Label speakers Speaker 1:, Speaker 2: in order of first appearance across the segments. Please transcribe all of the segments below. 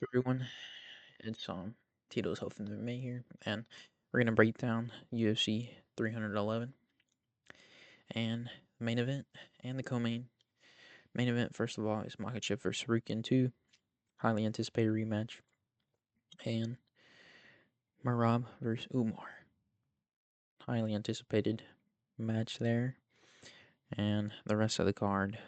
Speaker 1: Everyone, it's Tito's Health and MMA here, and we're gonna break down UFC 311 and the main event and the co-main. Main event, first of all, is Makhachev versus Sarukian 2, highly anticipated rematch, and Marab versus Umar, highly anticipated match there, and the rest of the card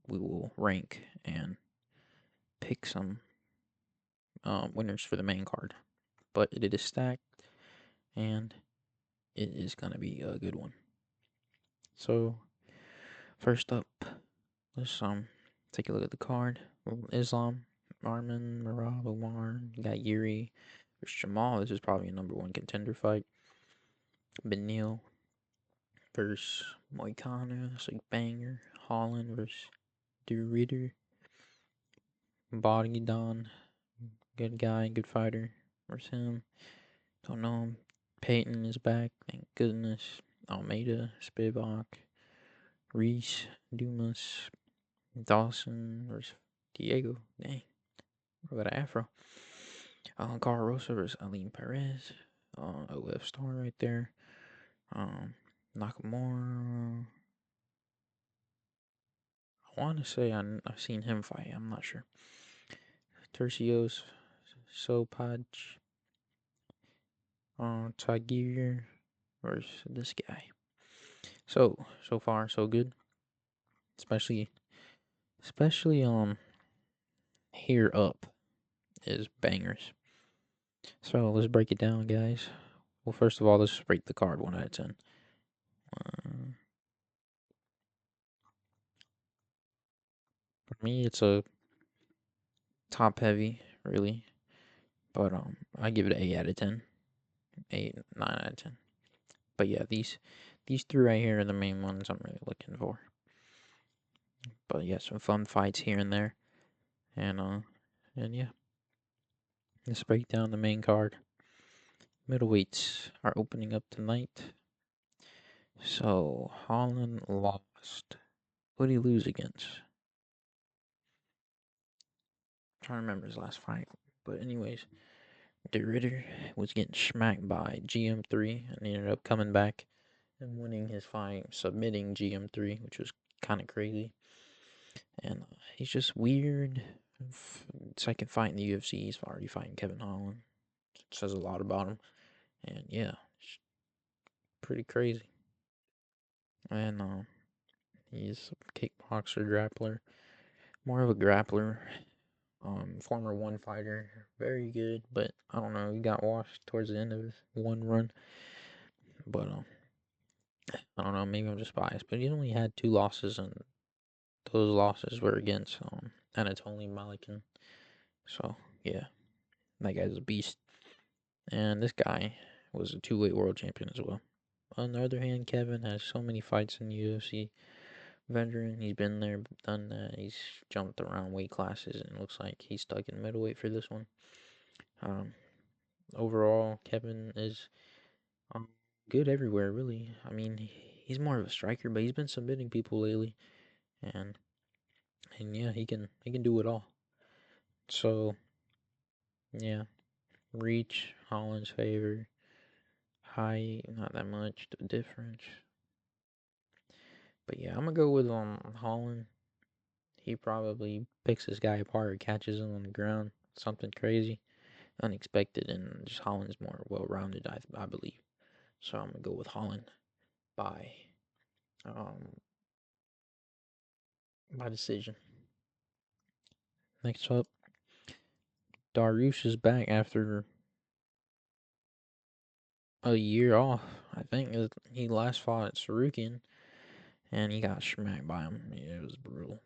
Speaker 1: we will rank and pick some winners for the main card, but it is stacked and it is gonna be a good one. So first up, let's take a look at the card. Islam, Arman, Marab, Omar, you got Yuri versus Jamal. This is probably a number one contender fight. Benil versus Moicano, it's like banger. Holland versus DeRitter. Body Don, good guy, good fighter versus him. Don't know him. Peyton is back, thank goodness. Almeida, Spivak, Reese, Dumas, Dawson versus Diego. Dang. We got an afro. Carl Rosa versus Aline Perez. OF star right there. Um, Nakamura. I want to say I've seen him fight. I'm not sure. Tercios, Sopaj, Tagir versus this guy. So far so good. Especially here up is bangers. So let's break it down, guys. Well, first of all, let's rate the card 1 out of 10. Uh, for me, it's a top heavy, really. But I give it an 8 out of 10. 8, 9 out of 10. But yeah, these three right here are the main ones I'm really looking for. But yeah, some fun fights here and there. And yeah. Let's break down the main card. Middleweights are opening up tonight. So Holland lost. Who did he lose against? I'm trying to remember his last fight. But anyways, De Ritter was getting smacked by GM3 and he ended up coming back and winning his fight, submitting GM3, which was kind of crazy. And he's just weird. Second fight in the UFC, he's already fighting Kevin Holland. It says a lot about him. And yeah, it's pretty crazy. And he's a kickboxer, grappler, more of a grappler. Former one fighter, very good, but I don't know. He got washed towards the end of his one run. But I don't know. Maybe I'm just biased. But he only had 2 losses, and those losses were against Anatoly Malikin. So yeah, that guy's a beast. And this guy was a 2-weight world champion as well. On the other hand, Kevin has so many fights in the UFC. Veteran, he's been there, done that. He's jumped around weight classes, and it looks like he's stuck in middleweight for this one. Um, Overall, Kevin is um, good everywhere, really. I mean, he's more of a striker, but he's been submitting people lately, and yeah, he can do it all. So yeah, reach Holland's favor, height not that much the difference, but yeah, I'm gonna go with Holland. He probably picks this guy apart or catches him on the ground, something crazy, unexpected, and just Holland's more well rounded, I believe. So I'm gonna go with Holland by um by decision. Next up, Dariush is back after a year off. I think he last fought at Sarukian and he got smacked by him. Yeah, it was brutal.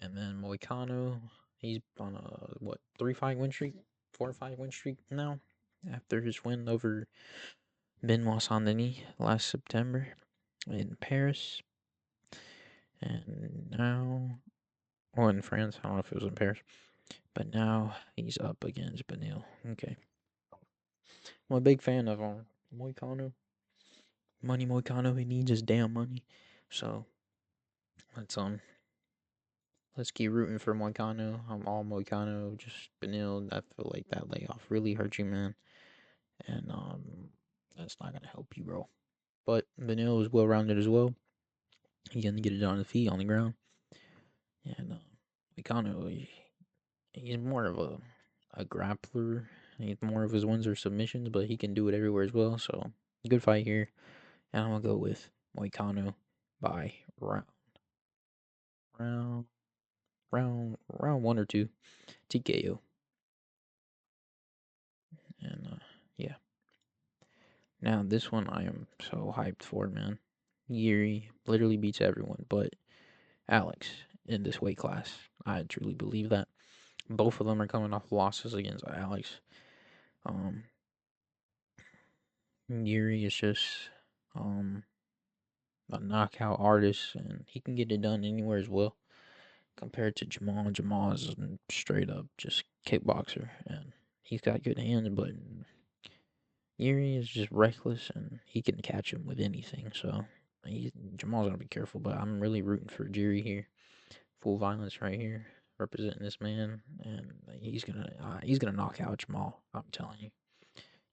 Speaker 1: And then Moicano, he's on a 3 fight win streak, 4 fight win streak now after his win over Benoit Saint Denis last September in Paris. And now, or in France, I don't know if it was in Paris, but now he's up against Benil. Okay. I'm a big fan of Moicano. Money Moicano, he needs his damn money. So let's Let's keep rooting for Moicano. I'm all Moicano. Just Benil, I feel like that layoff really hurt you, man. And that's not gonna help you, bro. But Benil is well rounded as well. He can get it on the feet, on the ground. And Moicano, he's more of a grappler. He's more of his wins are submissions, but he can do it everywhere as well. So good fight here. And I'm gonna go with Moicano by round round one or two TKO. And yeah. Now this one I am so hyped for, man. Yuri literally beats everyone, but Alex in this weight class. I truly believe that. Both of them are coming off losses against Alex. Um, Yuri is just um a knockout artist, and he can get it done anywhere as well. Compared to Jamal, Jamal is straight up just kickboxer, and he's got good hands, but Yuri is just reckless, and he can catch him with anything. So Jamal's gonna be careful, but I'm really rooting for Yuri here. Full violence right here, representing this man, and he's gonna knock out Jamal. I'm telling you,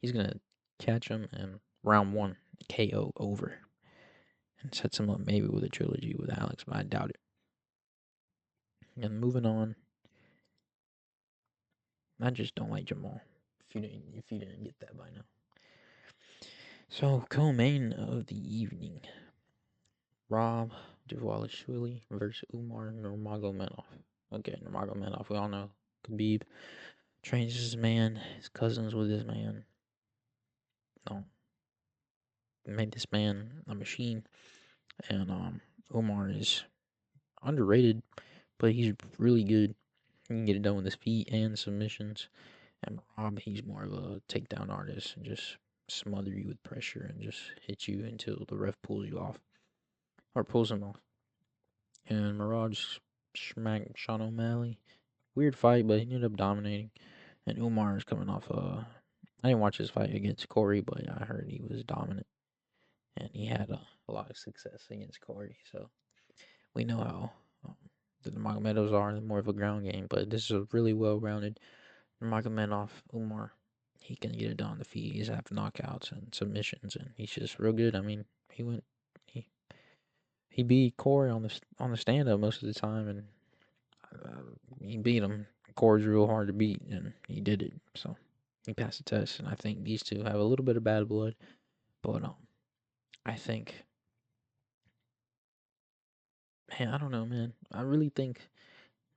Speaker 1: he's gonna catch him and round one KO over, and sets him up maybe with a trilogy with Alex, but I doubt it. And moving on, I just don't like Jamal. If you didn't get that by now. So co-main of the evening, Rob Dvalishvili versus Umar Nurmagomedov. Okay, Nurmagomedov, we all know Khabib trains his man, his cousins with his man. No, made this man a machine, and Umar is underrated, but he's really good. He can get it done with his feet and submissions. And Rob, he's more of a takedown artist and just smother you with pressure and just hit you until the ref pulls you off or pulls him off. And Mirage smacked Sean O'Malley. Weird fight, but he ended up dominating. And Umar is coming off I didn't watch his fight against Corey, but I heard he was dominant. And he had a lot of success against Corey. So we know how the Nurmagomedovs are more of a ground game, but this is a really well-rounded Nurmagomedov Umar. He can get it done on the feet. He's have knockouts and submissions, and he's just real good. I mean, he he beat Corey on the stand up most of the time, and he beat him. Corey's real hard to beat, and he did it. So he passed the test, and I think these two have a little bit of bad blood, but I think, man, I don't know, man. I really think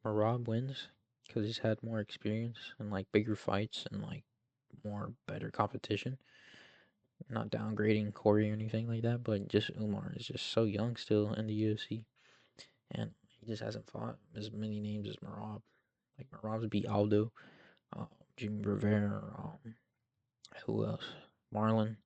Speaker 1: Marab wins because he's had more experience and like bigger fights and like more better competition. Not downgrading Corey or anything like that, but just Umar is just so young still in the UFC, and he just hasn't fought as many names as Marab. Like Marab's beat Aldo, Jimmy Rivera, who else? Marlon,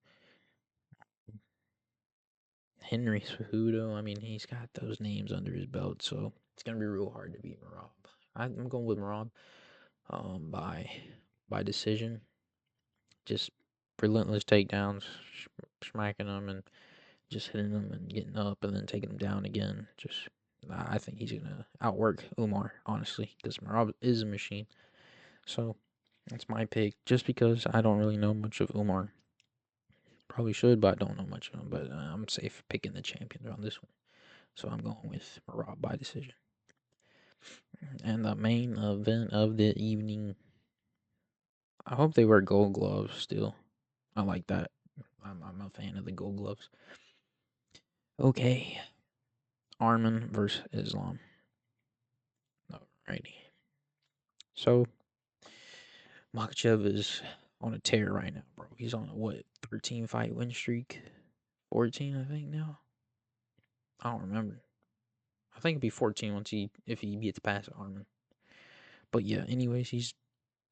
Speaker 1: Henry Cejudo. I mean, he's got those names under his belt, so it's gonna be real hard to beat Marab. I'm going with Marab, by decision. Just relentless takedowns, smacking them and just hitting them and getting up and then taking them down again. Just I think he's gonna outwork Umar, honestly, because Marab is a machine. So that's my pick. Just because I don't really know much of Umar, probably should, but I don't know much of him. But I'm safe picking the champion on this one. So I'm going with Marab by decision. And the main event of the evening, I hope they wear gold gloves still. I like that. I'm a fan of the gold gloves. Okay, Arman versus Islam. Alrighty. So Makhachev is on a tear right now, bro. He's on a what 13 fight win streak, 14 I think now. I don't remember. I think it'd be 14 once he if he gets past Arman. But yeah, anyways, he's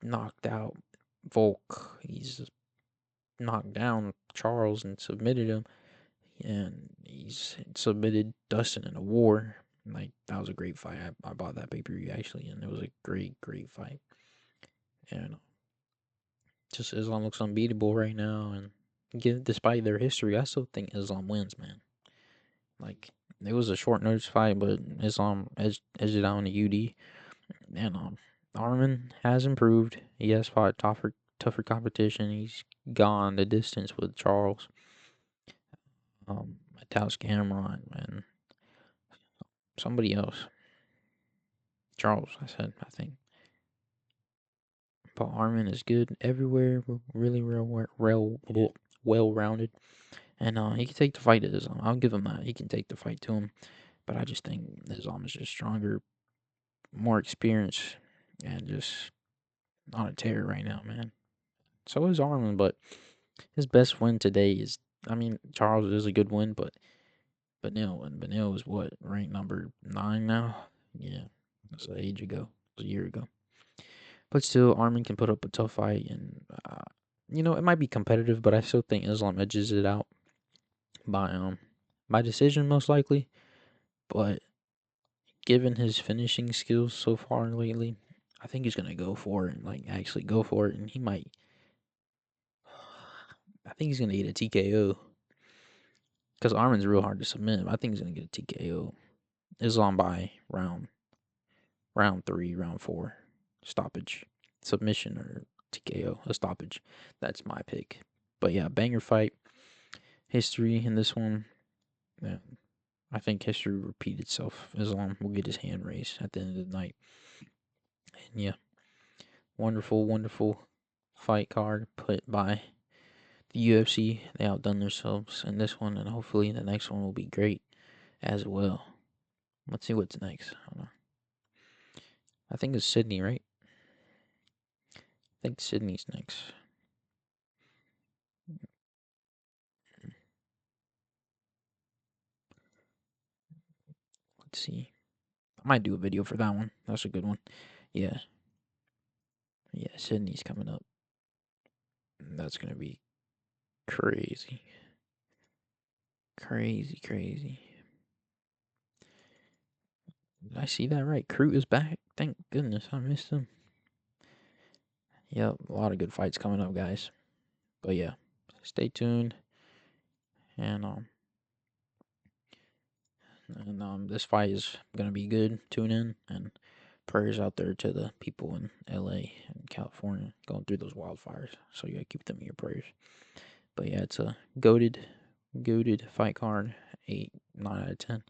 Speaker 1: knocked out Volk. He's knocked down Charles and submitted him, and he's submitted Dustin in a war. Like that was a great fight. I bought that pay per view actually, and it was a great fight. And just Islam looks unbeatable right now, and despite their history, I still think Islam wins, man. Like it was a short notice fight, but Islam edged it out in the UD. And Arman has improved. He has fought tougher competition. He's gone the distance with Charles, Taos Cameron, and somebody else. Charles, I said, I think. But Arman is good everywhere. Really well rounded, and he can take the fight to Islam. I'll give him that. He can take the fight to him. But I just think Islam is just stronger, more experienced, and just on a tear right now, man. So is Arman, but his best win today is, I mean, Charles is a good win, but Benil, and Benil is what, ranked number 9 now? Yeah, that's an age ago. It was a year ago. But still, Arman can put up a tough fight, and, it might be competitive, but I still think Islam edges it out by decision, most likely. But given his finishing skills so far lately, I think he's gonna go for it, like actually go for it, and he might. I think he's gonna get a TKO because Armin's real hard to submit. I think he's gonna get a TKO. Islam by round 3, round 4, stoppage, submission or TKO, a stoppage. That's my pick. But yeah, banger fight, history in this one. Yeah, I think history will repeat itself. Islam will get his hand raised at the end of the night. And yeah, wonderful, wonderful fight card put by the UFC. They outdone themselves in this one, and hopefully the next one will be great as well. Let's see what's next. I think it's Sydney, right? I think Sydney's next. Let's see. I might do a video for that one. That's a good one. Yeah. Yeah, Sydney's coming up. That's going to be crazy. Crazy, crazy. Did I see that right? Crute is back. Thank goodness I missed him. Yep, a lot of good fights coming up, guys. But yeah, stay tuned. And this fight is gonna be good. Tune in, and prayers out there to the people in LA and California going through those wildfires. So you gotta keep them in your prayers. But yeah, it's a goated fight card. 8, 9 out of 10.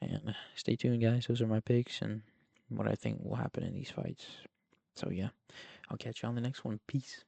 Speaker 1: And stay tuned, guys. Those are my picks and what I think will happen in these fights. So yeah, I'll catch you on the next one. Peace.